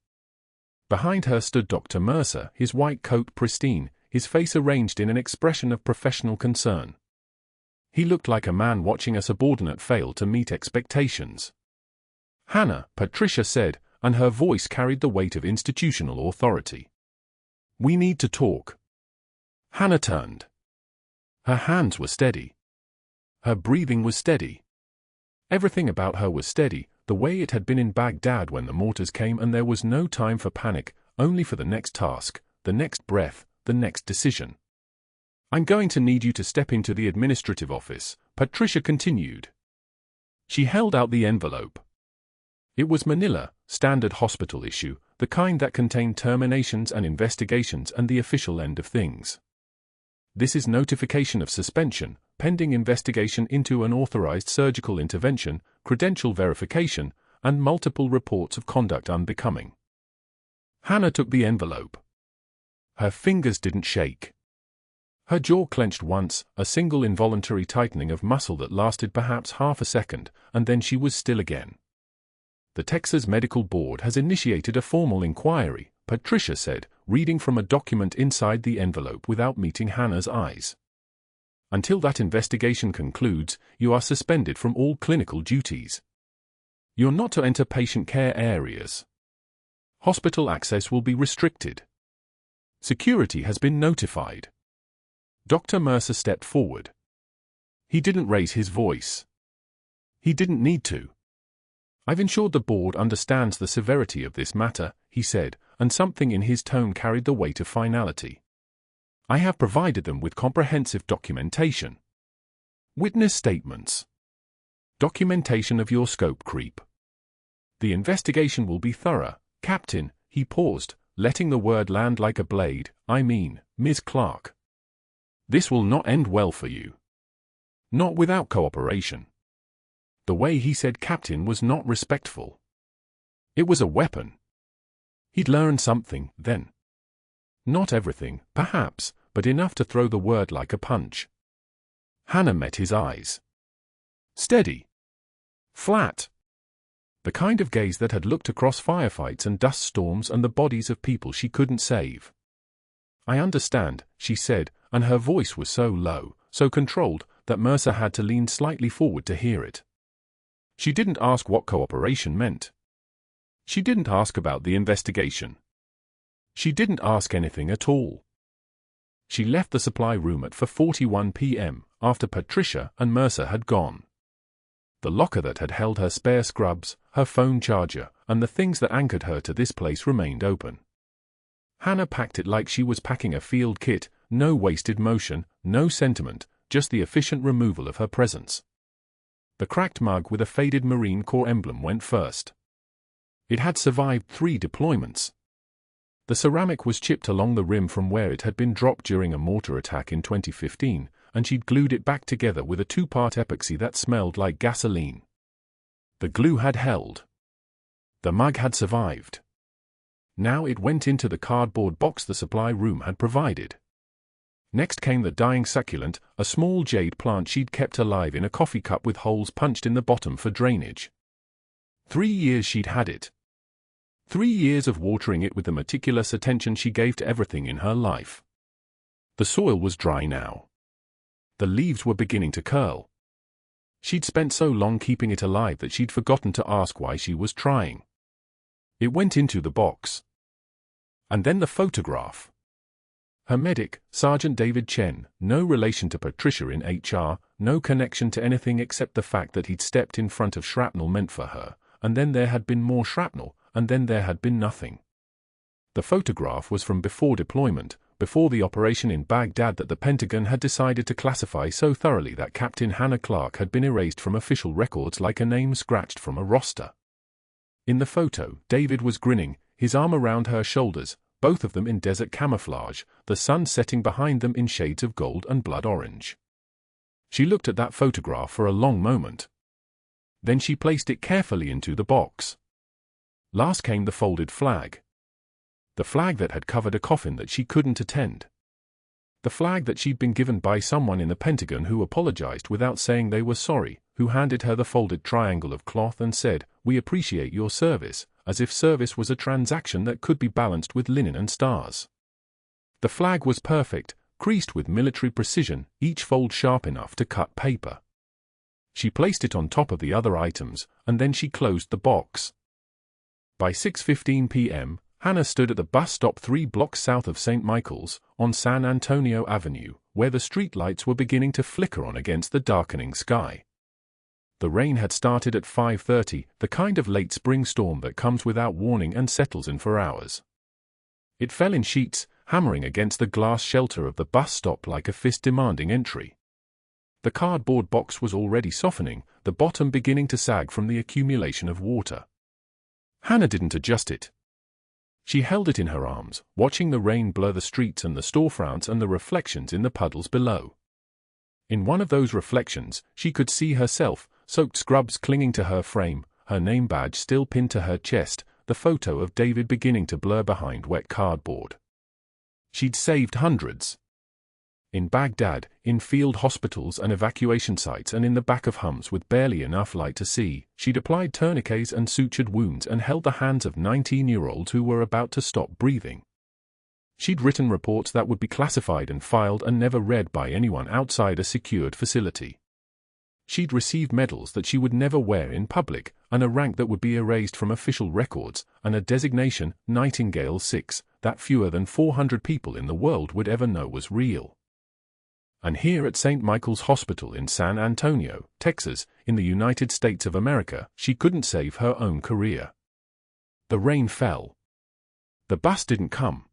Behind her stood Dr. Mercer, his white coat pristine, his face arranged in an expression of professional concern. He looked like a man watching a subordinate fail to meet expectations. "Hannah," Patricia said, and her voice carried the weight of institutional authority. "We need to talk." Hannah turned. Her hands were steady. Her breathing was steady. Everything about her was steady, the way it had been in Baghdad when the mortars came, and there was no time for panic, only for the next task, the next breath, the next decision. "I'm going to need you to step into the administrative office," Patricia continued. She held out the envelope. It was manila, standard hospital issue, the kind that contained terminations and investigations and the official end of things. "This is notification of suspension, pending investigation into an authorized surgical intervention, credential verification, and multiple reports of conduct unbecoming." Hannah took the envelope. Her fingers didn't shake. Her jaw clenched once, a single involuntary tightening of muscle that lasted perhaps half a second, and then she was still again. "The Texas Medical Board has initiated a formal inquiry," Patricia said, reading from a document inside the envelope without meeting Hannah's eyes. "Until that investigation concludes, you are suspended from all clinical duties. You're not to enter patient care areas. Hospital access will be restricted. Security has been notified." Dr. Mercer stepped forward. He didn't raise his voice. He didn't need to. "I've ensured the board understands the severity of this matter," he said, and something in his tone carried the weight of finality. "I have provided them with comprehensive documentation. Witness statements. Documentation of your scope creep. The investigation will be thorough, Captain." He paused, letting the word land like a blade. "I mean, Ms. Clarke. This will not end well for you. Not without cooperation." The way he said captain was not respectful. It was a weapon. He'd learned something, then. Not everything, perhaps, but enough to throw the word like a punch. Hannah met his eyes. Steady. Flat. The kind of gaze that had looked across firefights and dust storms and the bodies of people she couldn't save. "I understand," she said, and her voice was so low, so controlled, that Mercer had to lean slightly forward to hear it. She didn't ask what cooperation meant. She didn't ask about the investigation. She didn't ask anything at all. She left the supply room at 4:41 p.m., after Patricia and Mercer had gone. The locker that had held her spare scrubs, her phone charger, and the things that anchored her to this place remained open. Hannah packed it like she was packing a field kit, no wasted motion, no sentiment, just the efficient removal of her presence. The cracked mug with a faded Marine Corps emblem went first. It had survived 3 deployments. The ceramic was chipped along the rim from where it had been dropped during a mortar attack in 2015, and she'd glued it back together with a 2-part epoxy that smelled like gasoline. The glue had held. The mug had survived. Now it went into the cardboard box the supply room had provided. Next came the dying succulent, a small jade plant she'd kept alive in a coffee cup with holes punched in the bottom for drainage. 3 years she'd had it. 3 years of watering it with the meticulous attention she gave to everything in her life. The soil was dry now. The leaves were beginning to curl. She'd spent so long keeping it alive that she'd forgotten to ask why she was trying. It went into the box. And then the photograph. Her medic, Sergeant David Chen, no relation to Patricia in HR, no connection to anything except the fact that he'd stepped in front of shrapnel meant for her, and then there had been more shrapnel, and then there had been nothing. The photograph was from before deployment, before the operation in Baghdad that the Pentagon had decided to classify so thoroughly that Captain Hannah Clarke had been erased from official records like a name scratched from a roster. In the photo, David was grinning, his arm around her shoulders, both of them in desert camouflage, the sun setting behind them in shades of gold and blood orange. She looked at that photograph for a long moment. Then she placed it carefully into the box. Last came the folded flag. The flag that had covered a coffin that she couldn't attend. The flag that she'd been given by someone in the Pentagon who apologized without saying they were sorry, who handed her the folded triangle of cloth and said, "We appreciate your service," as if service was a transaction that could be balanced with linen and stars. The flag was perfect, creased with military precision, each fold sharp enough to cut paper. She placed it on top of the other items, and then she closed the box. By 6:15 p.m., Hannah stood at the bus stop 3 blocks south of St. Michael's, on San Antonio Avenue, where the street lights were beginning to flicker on against the darkening sky. The rain had started at 5:30, the kind of late spring storm that comes without warning and settles in for hours. It fell in sheets, hammering against the glass shelter of the bus stop like a fist demanding entry. The cardboard box was already softening, the bottom beginning to sag from the accumulation of water. Hannah didn't adjust it. She held it in her arms, watching the rain blur the streets and the storefronts and the reflections in the puddles below. In one of those reflections, she could see herself, soaked scrubs clinging to her frame, her name badge still pinned to her chest, the photo of David beginning to blur behind wet cardboard. She'd saved hundreds. In Baghdad, in field hospitals and evacuation sites and in the back of homes with barely enough light to see, she'd applied tourniquets and sutured wounds and held the hands of 19-year-olds who were about to stop breathing. She'd written reports that would be classified and filed and never read by anyone outside a secured facility. She'd received medals that she would never wear in public, and a rank that would be erased from official records, and a designation, Nightingale 6, that fewer than 400 people in the world would ever know was real. And here at St. Michael's Hospital in San Antonio, Texas, in the United States of America, she couldn't save her own career. The rain fell. The bus didn't come.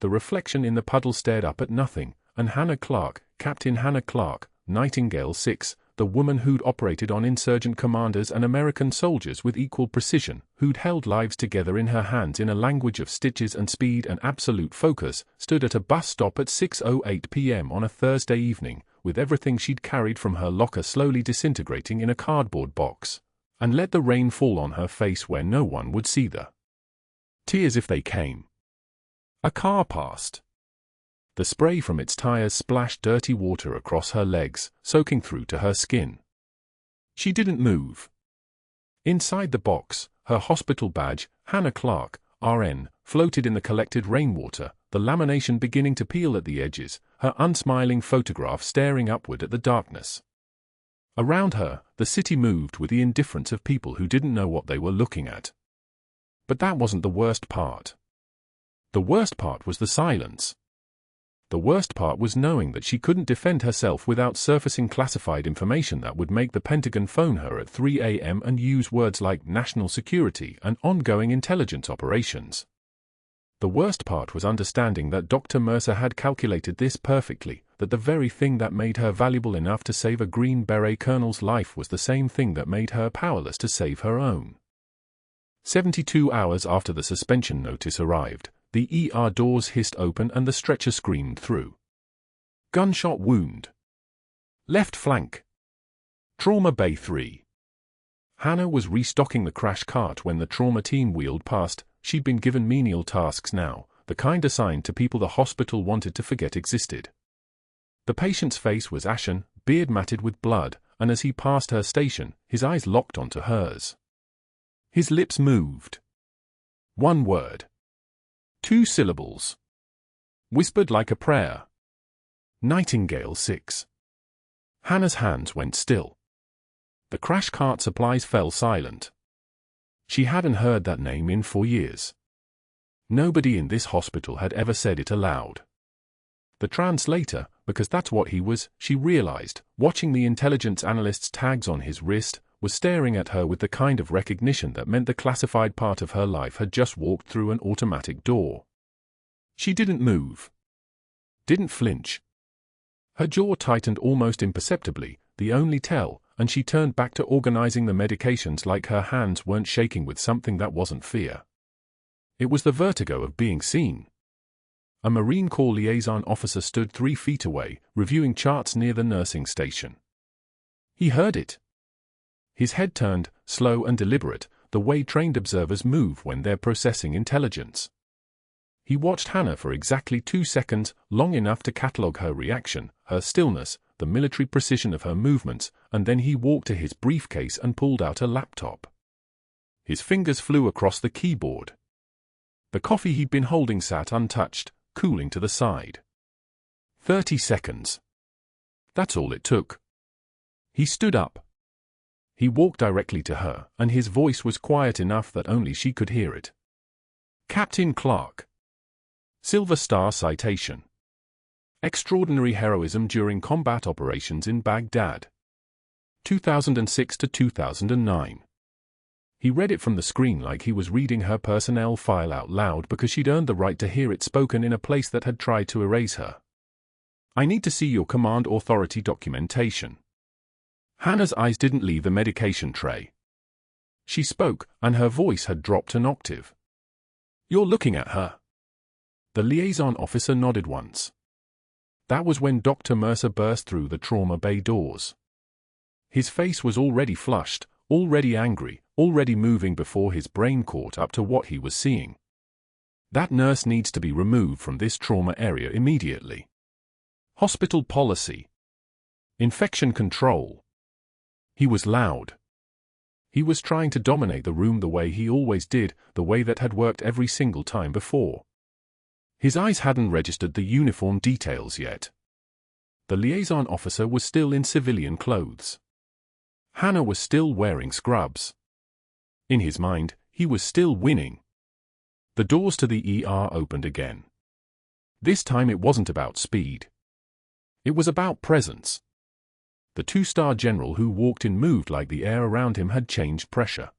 The reflection in the puddle stared up at nothing, and Hannah Clarke, Captain Hannah Clarke, Nightingale 6, the woman who'd operated on insurgent commanders and American soldiers with equal precision, who'd held lives together in her hands in a language of stitches and speed and absolute focus, stood at a bus stop at 6:08 p.m. on a Thursday evening, with everything she'd carried from her locker slowly disintegrating in a cardboard box, and let the rain fall on her face where no one would see the tears if they came. A car passed. The spray from its tires splashed dirty water across her legs, soaking through to her skin. She didn't move. Inside the box, her hospital badge, Hannah Clarke, RN, floated in the collected rainwater, the lamination beginning to peel at the edges, her unsmiling photograph staring upward at the darkness. Around her, the city moved with the indifference of people who didn't know what they were looking at. But that wasn't the worst part. The worst part was the silence. The worst part was knowing that she couldn't defend herself without surfacing classified information that would make the Pentagon phone her at 3 a.m. and use words like national security and ongoing intelligence operations. The worst part was understanding that Dr. Mercer had calculated this perfectly, that the very thing that made her valuable enough to save a Green Beret colonel's life was the same thing that made her powerless to save her own. 72 hours after the suspension notice arrived, the ER doors hissed open and the stretcher screamed through. Gunshot wound. Left flank. Trauma Bay 3. Hannah was restocking the crash cart when the trauma team wheeled past. She'd been given menial tasks now, the kind assigned to people the hospital wanted to forget existed. The patient's face was ashen, beard matted with blood, and as he passed her station, his eyes locked onto hers. His lips moved. One word. 2 syllables. Whispered like a prayer. Nightingale 6. Hannah's hands went still. The crash cart supplies fell silent. She hadn't heard that name in 4 years. Nobody in this hospital had ever said it aloud. The translator, because that's what he was, she realized, watching the intelligence analyst's tags on his wrist, was staring at her with the kind of recognition that meant the classified part of her life had just walked through an automatic door. She didn't move. Didn't flinch. Her jaw tightened almost imperceptibly, the only tell, and she turned back to organizing the medications like her hands weren't shaking with something that wasn't fear. It was the vertigo of being seen. A Marine Corps liaison officer stood 3 feet away, reviewing charts near the nursing station. He heard it. His head turned, slow and deliberate, the way trained observers move when they're processing intelligence. He watched Hannah for exactly 2 seconds, long enough to catalogue her reaction, her stillness, the military precision of her movements, and then he walked to his briefcase and pulled out a laptop. His fingers flew across the keyboard. The coffee he'd been holding sat untouched, cooling to the side. 30 seconds. That's all it took. He stood up. He walked directly to her, and his voice was quiet enough that only she could hear it. Captain Clarke. Silver Star citation. Extraordinary heroism during combat operations in Baghdad. 2006 to 2009. He read it from the screen like he was reading her personnel file out loud because she'd earned the right to hear it spoken in a place that had tried to erase her. I need to see your command authority documentation. Hannah's eyes didn't leave the medication tray. She spoke, and her voice had dropped an octave. You're looking at her. The liaison officer nodded once. That was when Dr. Mercer burst through the trauma bay doors. His face was already flushed, already angry, already moving before his brain caught up to what he was seeing. That nurse needs to be removed from this trauma area immediately. Hospital policy. Infection control. He was loud. He was trying to dominate the room the way he always did, the way that had worked every single time before. His eyes hadn't registered the uniform details yet. The liaison officer was still in civilian clothes. Hannah was still wearing scrubs. In his mind, he was still winning. The doors to the ER opened again. This time it wasn't about speed. It was about presence. The 2-star general who walked in moved like the air around him had changed pressure.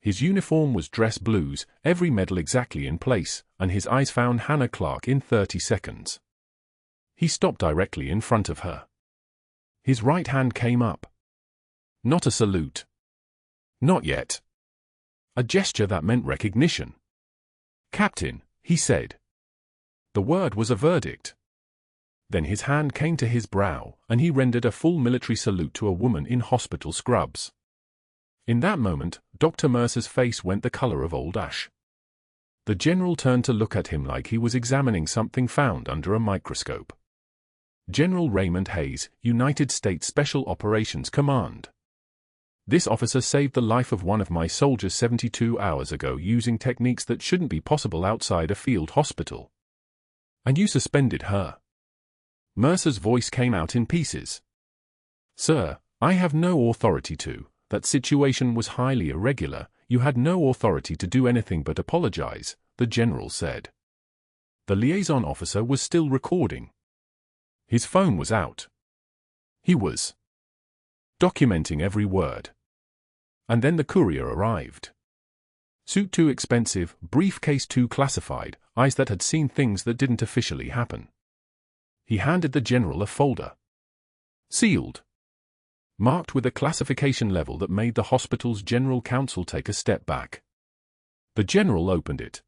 His uniform was dress blues, every medal exactly in place, and his eyes found Hannah Clarke in 30 seconds. He stopped directly in front of her. His right hand came up. Not a salute. Not yet. A gesture that meant recognition. Captain, he said. The word was a verdict. Then his hand came to his brow, and he rendered a full military salute to a woman in hospital scrubs. In that moment, Dr. Mercer's face went the color of old ash. The general turned to look at him like he was examining something found under a microscope. General Raymond Hayes, United States Special Operations Command. This officer saved the life of one of my soldiers 72 hours ago using techniques that shouldn't be possible outside a field hospital. And you suspended her. Mercer's voice came out in pieces. Sir, I have no authority to. That situation was highly irregular. You had no authority to do anything but apologize, the general said. The liaison officer was still recording. His phone was out. He was documenting every word. And then the courier arrived. Suit too expensive, briefcase too classified, eyes that had seen things that didn't officially happen. He handed the general a folder. Sealed. Marked with a classification level that made the hospital's general counsel take a step back. The general opened it.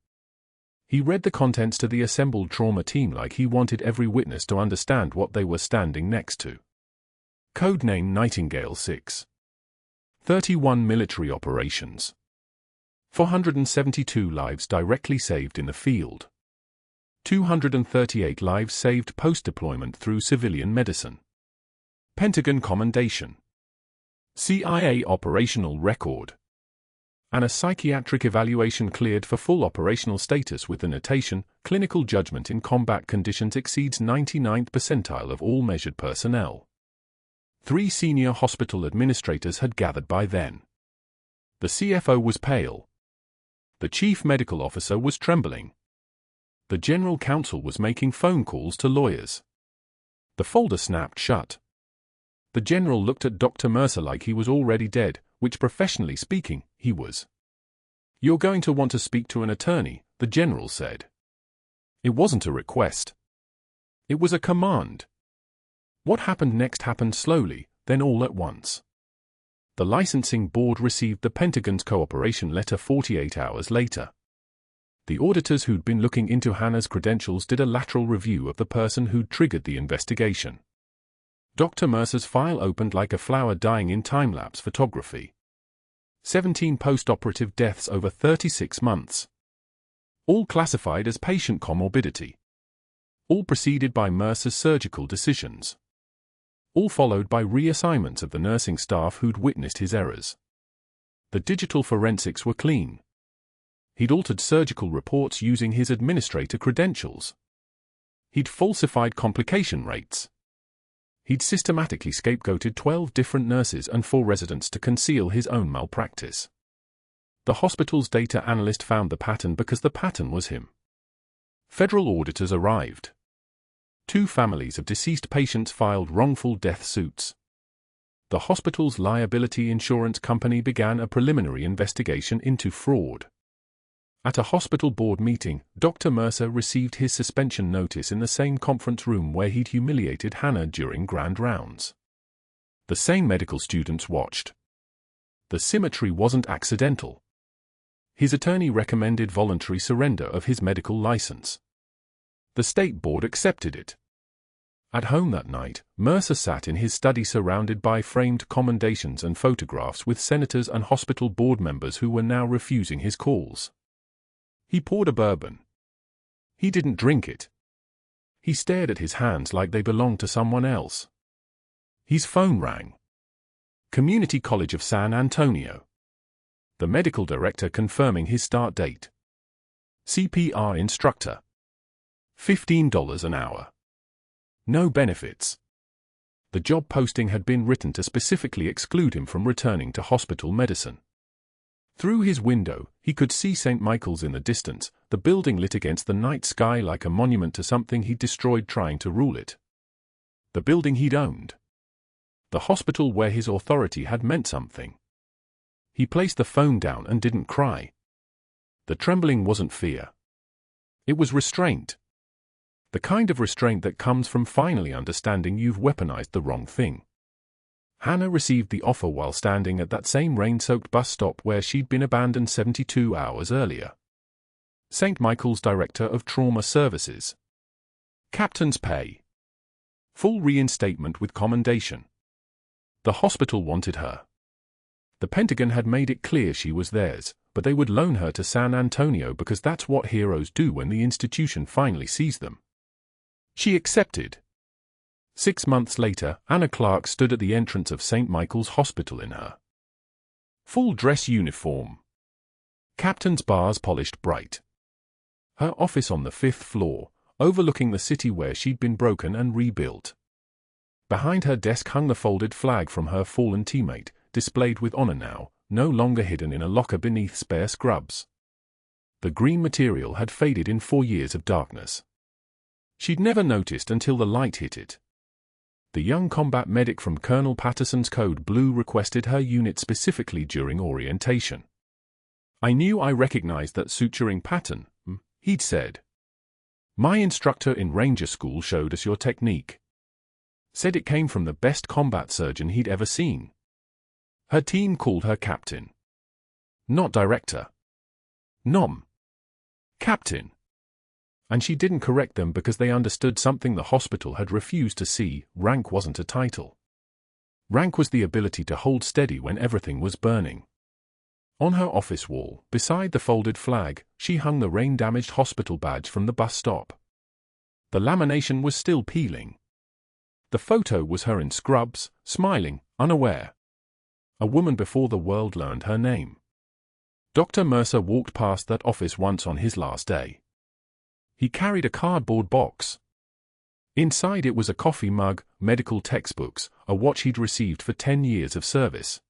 He read the contents to the assembled trauma team like he wanted every witness to understand what they were standing next to. Codename Nightingale 6. 31 military operations. 472 lives directly saved in the field. 238 lives saved post-deployment through civilian medicine. Pentagon commendation. CIA operational record. And a psychiatric evaluation cleared for full operational status with the notation, clinical judgment in combat conditions exceeds 99th percentile of all measured personnel. 3 senior hospital administrators had gathered by then. The CFO was pale. The chief medical officer was trembling. The general counsel was making phone calls to lawyers. The folder snapped shut. The general looked at Dr. Mercer like he was already dead, which professionally speaking, he was. You're going to want to speak to an attorney, the general said. It wasn't a request. It was a command. What happened next happened slowly, then all at once. The licensing board received the Pentagon's cooperation letter 48 hours later. The auditors who'd been looking into Hannah's credentials did a lateral review of the person who'd triggered the investigation. Dr. Mercer's file opened like a flower dying in time-lapse photography. 17 post-operative deaths over 36 months. All classified as patient comorbidity. All preceded by Mercer's surgical decisions. All followed by reassignments of the nursing staff who'd witnessed his errors. The digital forensics were clean. He'd altered surgical reports using his administrator credentials. He'd falsified complication rates. He'd systematically scapegoated 12 different nurses and 4 residents to conceal his own malpractice. The hospital's data analyst found the pattern because the pattern was him. Federal auditors arrived. 2 families of deceased patients filed wrongful death suits. The hospital's liability insurance company began a preliminary investigation into fraud. At a hospital board meeting, Dr. Mercer received his suspension notice in the same conference room where he'd humiliated Hannah during grand rounds. The same medical students watched. The symmetry wasn't accidental. His attorney recommended voluntary surrender of his medical license. The state board accepted it. At home that night, Mercer sat in his study surrounded by framed commendations and photographs with senators and hospital board members who were now refusing his calls. He poured a bourbon. He didn't drink it. He stared at his hands like they belonged to someone else. His phone rang. Community College of San Antonio. The medical director confirming his start date. CPR instructor. $15 an hour. No benefits. The job posting had been written to specifically exclude him from returning to hospital medicine. Through his window, he could see St. Michael's in the distance, the building lit against the night sky like a monument to something he'd destroyed trying to rule it. The building he'd owned. The hospital where his authority had meant something. He placed the phone down and didn't cry. The trembling wasn't fear. It was restraint. The kind of restraint that comes from finally understanding you've weaponized the wrong thing. Hannah received the offer while standing at that same rain-soaked bus stop where she'd been abandoned 72 hours earlier. St. Michael's Director of Trauma Services. Captain's pay. Full reinstatement with commendation. The hospital wanted her. The Pentagon had made it clear she was theirs, but they would loan her to San Antonio because that's what heroes do when the institution finally sees them. She accepted. 6 months later, Anna Clarke stood at the entrance of St. Michael's Hospital in her full dress uniform. Captain's bars polished bright. Her office on the 5th floor, overlooking the city where she'd been broken and rebuilt. Behind her desk hung the folded flag from her fallen teammate, displayed with honor now, no longer hidden in a locker beneath spare scrubs. The green material had faded in 4 years of darkness. She'd never noticed until the light hit it. The young combat medic from Colonel Patterson's Code Blue requested her unit specifically during orientation. "I knew I recognized that suturing pattern," he'd said. "My instructor in Ranger School showed us your technique. Said it came from the best combat surgeon he'd ever seen." Her team called her captain. Not director. Nom. Captain. And she didn't correct them because they understood something the hospital had refused to see: rank wasn't a title. Rank was the ability to hold steady when everything was burning. On her office wall, beside the folded flag, she hung the rain-damaged hospital badge from the bus stop. The lamination was still peeling. The photo was her in scrubs, smiling, unaware. A woman before the world learned her name. Dr. Mercer walked past that office once on his last day. He carried a cardboard box. Inside it was a coffee mug, medical textbooks, a watch he'd received for 10 years of service.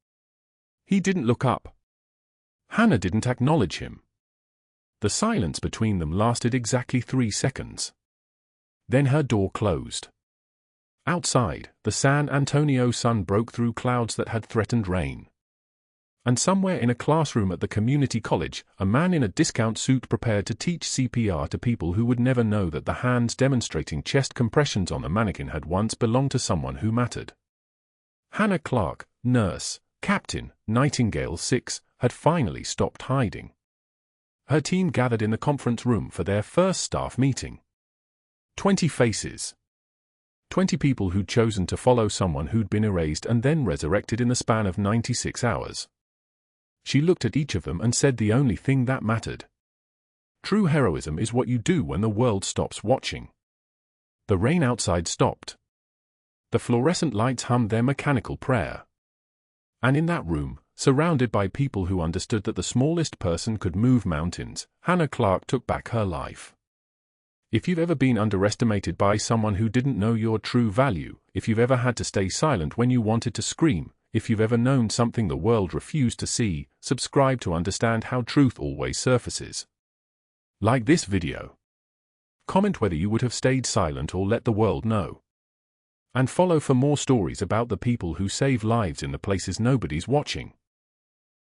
He didn't look up. Hannah didn't acknowledge him. The silence between them lasted exactly 3 seconds. Then her door closed. Outside, the San Antonio sun broke through clouds that had threatened rain. And somewhere in a classroom at the community college, a man in a discount suit prepared to teach CPR to people who would never know that the hands demonstrating chest compressions on the mannequin had once belonged to someone who mattered. Hannah Clarke, nurse, Captain Nightingale 6 had finally stopped hiding. Her team gathered in the conference room for their first staff meeting. 20 faces. 20 people who'd chosen to follow someone who'd been erased and then resurrected in the span of 96 hours. She looked at each of them and said the only thing that mattered. True heroism is what you do when the world stops watching. The rain outside stopped. The fluorescent lights hummed their mechanical prayer. And in that room, surrounded by people who understood that the smallest person could move mountains, Hannah Clarke took back her life. If you've ever been underestimated by someone who didn't know your true value, if you've ever had to stay silent when you wanted to scream, if you've ever known something the world refused to see, subscribe to understand how truth always surfaces. Like this video. Comment whether you would have stayed silent or let the world know. And follow for more stories about the people who save lives in the places nobody's watching.